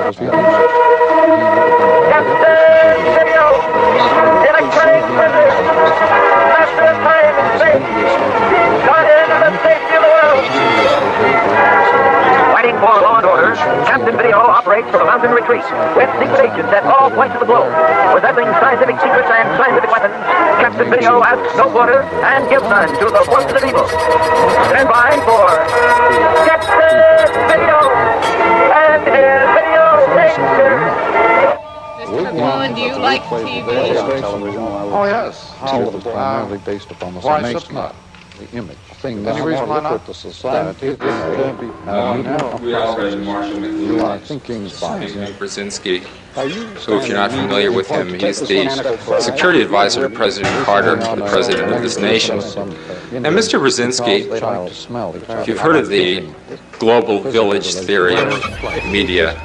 Fighting for law and order, Captain Video operates from a mountain retreat with secret agents at all points of the globe. Possessing scientific secrets and scientific weapons, Captain Video asks no quarter and gives none to the forces of evil. Stand by for Captain Video and his video picture. Mr. Bowen, do you like TV? Oh, yes. Primarily based upon the summation of the image. Any reason why not? The society. We are President Marshall McLuhan. Brzezinski. So if you're not familiar with him, he's the security advisor to President Carter, the president of this nation. And Mr. Brzezinski, if you've heard of the global village theory of media,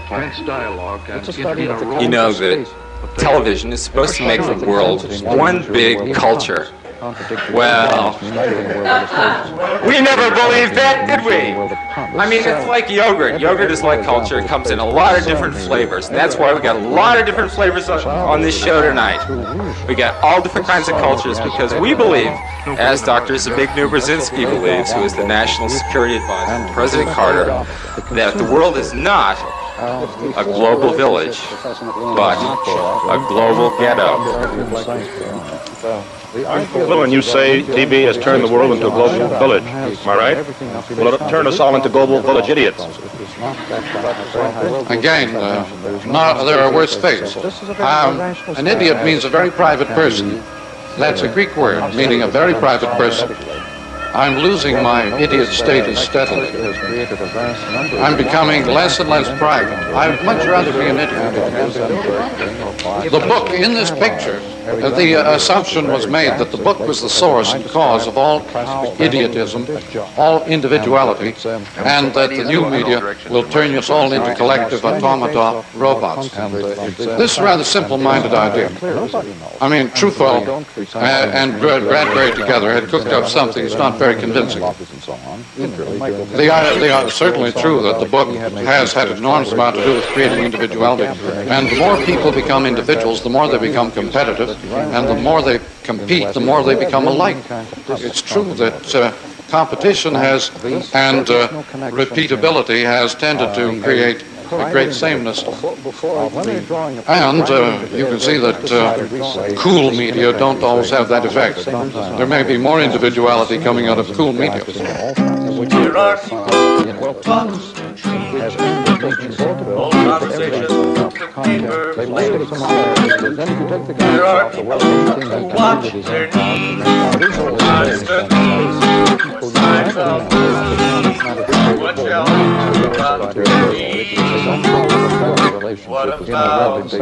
you know that television is supposed to make the world one big culture. Well, we never believed that, did we? I mean, it's like yogurt. Yogurt is like culture. It comes in a lot of different flavors, and that's why we got a lot of different flavors on this show tonight. We got all different kinds of cultures because we believe, as Dr. Zbigniew Brzezinski believes, who is the National Security Advisor to President Carter, that the world is not a global village, but a global ghetto. Well, when you say TV has turned the world into a global village, am I right? Will it turn us all into global village idiots? Again, no, there are worse things. An idiot means a very private person. That's a Greek word, meaning a very private person. I'm losing my idiot status steadily. I'm becoming less and less private. I'd much rather be an idiot. The book in this picture, the assumption was made that the book was the source and cause of all idiotism, all individuality, and that the new media will turn us all into collective automata robots. This is a rather simple-minded idea. I mean, Truthwell and Bradbury together had cooked up something that's not very convincing. They are certainly true that the book has had an enormous amount to do with creating individuality, and the more people become individuals, the more they become competitive, and the more they compete, the more they become alike. It's true that competition has, and repeatability has tended to create a great sameness. And you can see that cool media don't always have that effect. There may be more individuality coming out of cool media. There are people talks to trees, old conversations to paper plates. There are people who watch their knees, honest signs of what shall about me? What about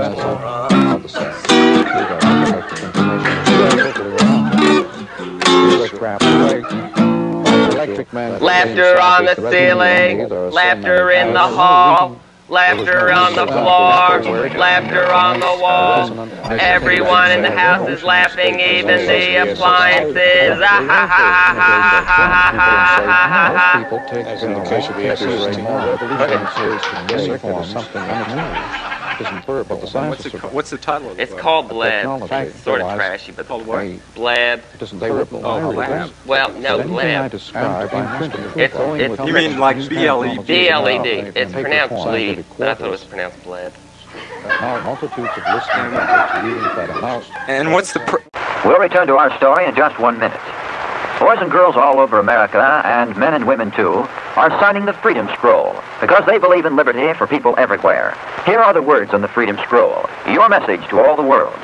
laughter on the ceiling, laughter in the hall, laughter on the floor, laughter on the wall. Everyone in the house is laughing, even the appliances. Ah, ha, ha, ha, ha, ha, ha, ha, ha. As in the case of the What's the title of the book? It's called Blab. It's sort of trashy, but called what? Blab. Oh, Blab. Well, no, Blab. You mean like B-L-E-D? B-L-E-D. It's pronounced lead, but I thought it was pronounced Blab. And what's the... We'll return to our story in just 1 minute. Boys and girls all over America, and men and women too, are signing the Freedom Scroll because they believe in liberty for people everywhere. Here are the words on the Freedom Scroll, your message to all the world.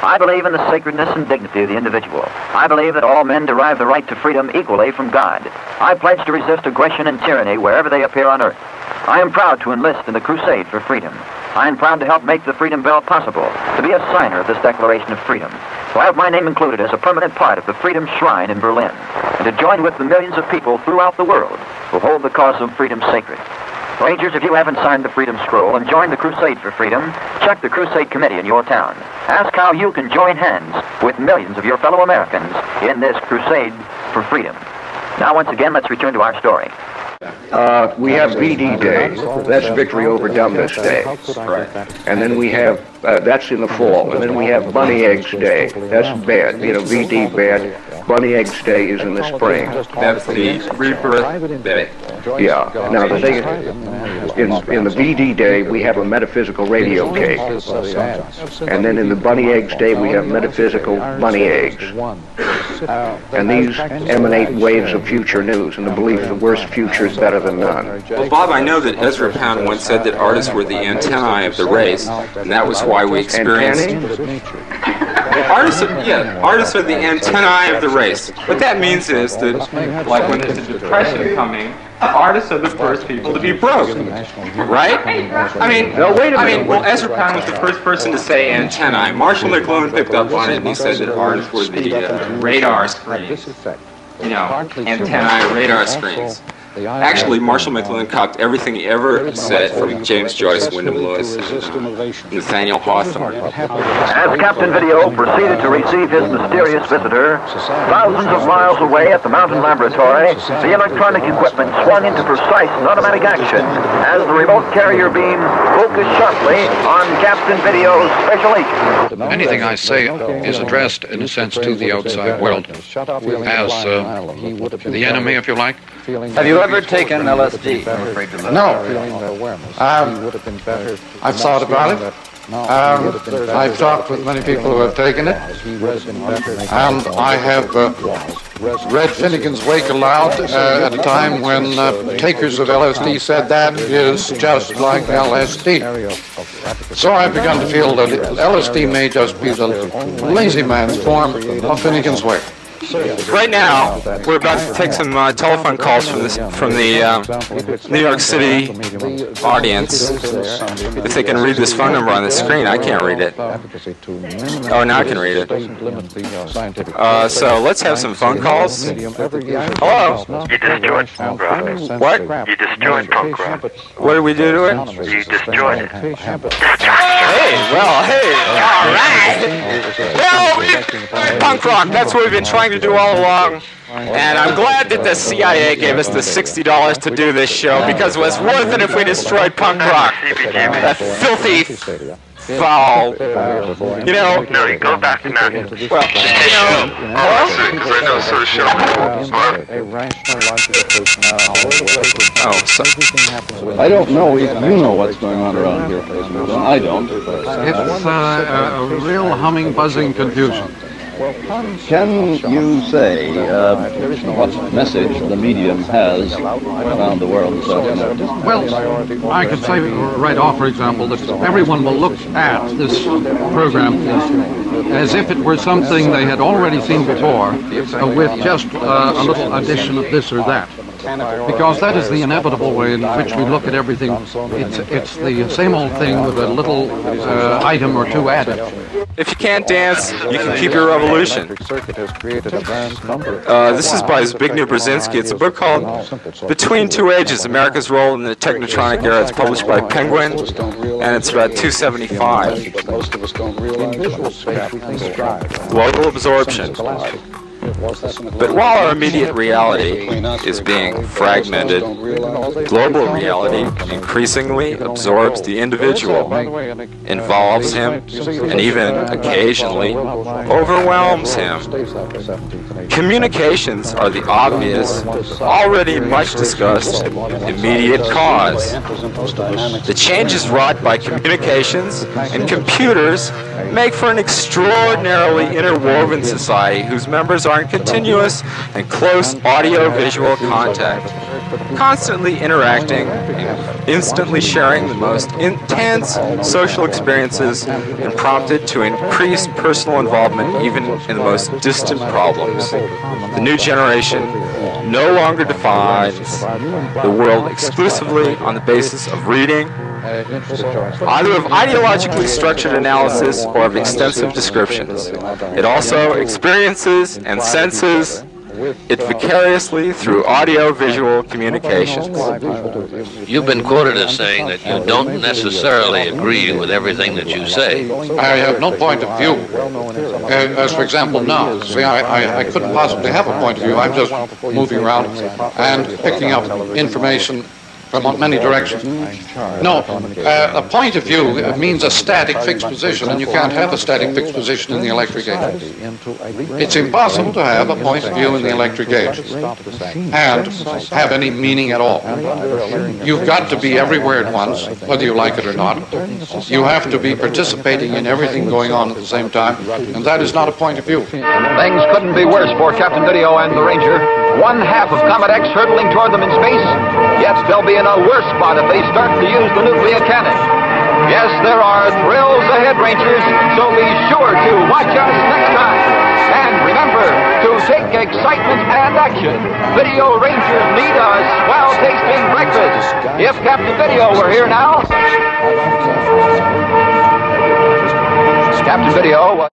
I believe in the sacredness and dignity of the individual. I believe that all men derive the right to freedom equally from God. I pledge to resist aggression and tyranny wherever they appear on earth. I am proud to enlist in the crusade for freedom. I am proud to help make the Freedom Bell possible, to be a signer of this Declaration of Freedom, to have my name included as a permanent part of the Freedom Shrine in Berlin, and to join with the millions of people throughout the world who hold the cause of freedom sacred. Rangers, if you haven't signed the Freedom Scroll and joined the crusade for freedom, check the Crusade Committee in your town. Ask how you can join hands with millions of your fellow Americans in this crusade for freedom. Now, once again, let's return to our story. We have VD Day. That's Victory Over Dumbness Day. Right. And then we have, that's in the fall. And then we have Bunny Eggs Day. That's bad. VD bad. Bunny Eggs Day is in the spring. That's the rebirth day. Yeah. Now the thing is, in the VD Day, we have a metaphysical radio cake. And then in the Bunny Eggs Day, we have metaphysical bunny eggs. And these emanate waves of future news and the belief the worst future is better than none. Well, Bob, I know that Ezra Pound once said that artists were the antennae of the race, and that was why we experienced... Artists are the antennae of the race. What that means is that, like when there's a depression coming, artists are the first people to be broke, right? I mean, well, Ezra Pound was the first person to say antennae. Marshall McLuhan picked up on it, and he said that artists were the radar screens. Antennae radar screens. Actually, Marshall McLuhan copied everything he ever said from James Joyce, Wyndham Lewis, and Nathaniel Hawthorne. As Captain Video proceeded to receive his mysterious visitor, thousands of miles away at the Mountain Laboratory, the electronic equipment swung into precise and automatic action as the remote carrier beam focused sharply on Captain Video's special agent. Anything I say is addressed, in a sense, to the outside world as the enemy, if you like. Have you ever taken LSD? No. I've thought about it. I've talked with many people who have taken it. And I have read Finnegan's Wake aloud at a time when takers of LSD said that is just like LSD. So I've begun to feel that LSD may just be the lazy man's form of Finnegan's Wake. Right now, we're about to take some telephone calls from the New York City audience. If they can read this phone number on the screen, I can't read it. Oh, now I can read it. So let's have some phone calls. Hello? You destroyed punk rock. What? You destroyed punk rock. What did we do to it? You destroyed it. Hey, all right. Well, punk rock, that's what we've been trying to do all along. And I'm glad that the CIA gave us the $60 to do this show, because it was worth it if we destroyed punk rock. That filthy, foul, No, you go back to now. Well, Because I know so the show. I don't know if you know what's going on around here. I don't. It's a real humming, buzzing confusion. Can you say what message the medium has around the world? Well, I could say right off, for example, that everyone will look at this program as if it were something they had already seen before, with just a little addition of this or that. Because that is the inevitable way in which we look at everything. It's the same old thing with a little item or two added. if you can't dance, you can keep your revolution. This is by Zbigniew Brzezinski. It's a book called Between Two Ages, America's Role in the Technotronic Era. It's published by Penguin, and it's about $275. Global absorption. But while our immediate reality is being fragmented, global reality increasingly absorbs the individual, involves him, and even occasionally overwhelms him. Communications are the obvious, already much discussed, immediate cause. The changes wrought by communications and computers make for an extraordinarily interwoven society whose members are in continuous and close audio-visual contact, constantly interacting, instantly sharing the most intense social experiences, and prompted to increase personal involvement even in the most distant problems. The new generation no longer defines the world exclusively on the basis of reading, either of ideologically structured analysis or of extensive descriptions. It also experiences and senses it vicariously through audio-visual communications. You've been quoted as saying that you don't necessarily agree with everything that you say. I have no point of view. As for example now, see, I couldn't possibly have a point of view. I'm just moving around and picking up information from many directions. No, a point of view means a static fixed position, and you can't have a static fixed position in the electric age. It's impossible to have a point of view in the electric age and have any meaning at all. You've got to be everywhere at once, whether you like it or not. You have to be participating in everything going on at the same time, and that is not a point of view. Things couldn't be worse for Captain Video and the Ranger. One half of Comet X hurtling toward them in space, yet they'll be in a worse spot if they start to use the nuclear cannon. Yes, there are thrills ahead, Rangers, so be sure to watch us next time. And remember to take excitement and action. Video Rangers need a swell-tasting breakfast. If Captain Video were here now, Captain Video...